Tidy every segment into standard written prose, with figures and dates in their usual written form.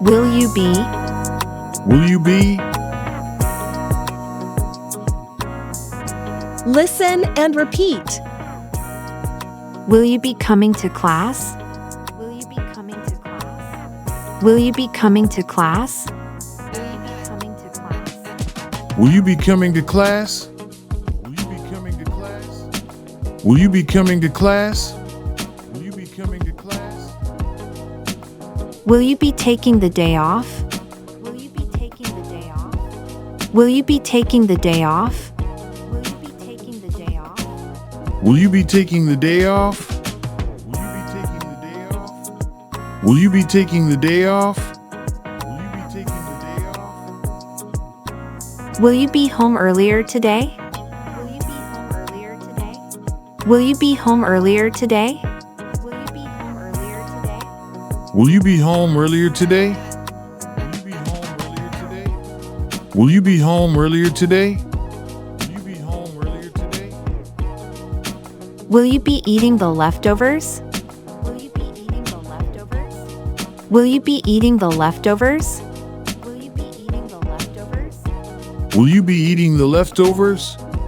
Will you be? Will you be? Listen and repeat. Will you be coming to class? Will you be coming to class? Will you be coming to class? Will you be coming to class? Will you be coming to class? Will you be coming to class? Will you be coming to class? Will you be taking the day off? Will you be taking the day off? Will you be taking the day off? Will you be taking the day off? Will you be taking the day off? Will Will you be taking the day off? Will you be taking the day off? you be home earlier today? Will you be home earlier today? Will you be home earlier today? Will you be home earlier today? Will you be eating the leftovers? Will you be eating the leftovers? Will you be eating the leftovers? Will you be eating the leftovers?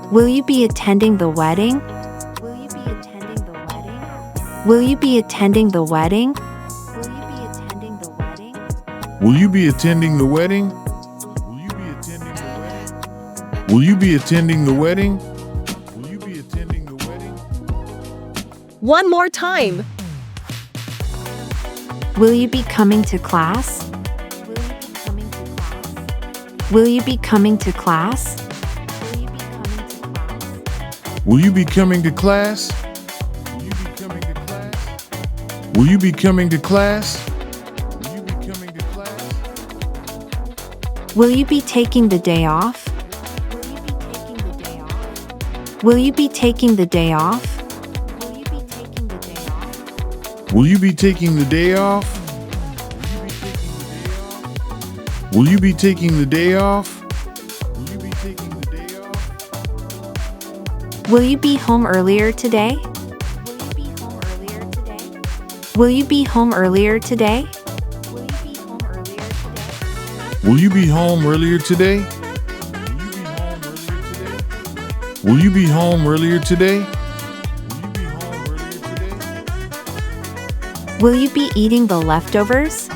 Will you be attending the wedding? Will you be attending the wedding? Will you be attending the wedding? Will you be attending the wedding? Will you be attending the wedding? One more time. Will you be coming to class? Will you be coming to class? Will you be coming to class? Will you be coming to class? Will you be taking the day off? Will you be taking the day off? Will you be taking the day off? Will you be taking the day off? Will you be home earlier today? Will you be home earlier today? Will you be home earlier today? Will you be home earlier today? Will you be eating the leftovers?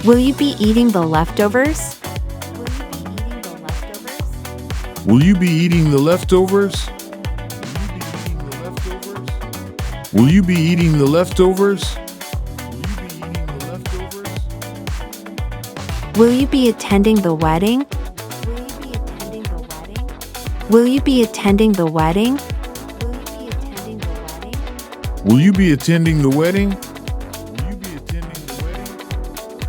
Will you be eating the leftovers? Will you be eating the leftovers? Will you be eating the leftovers? Will you be attending the wedding? Will you be attending the wedding? Will you be attending the wedding?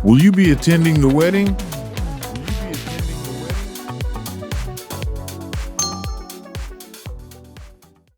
Will you be attending the wedding?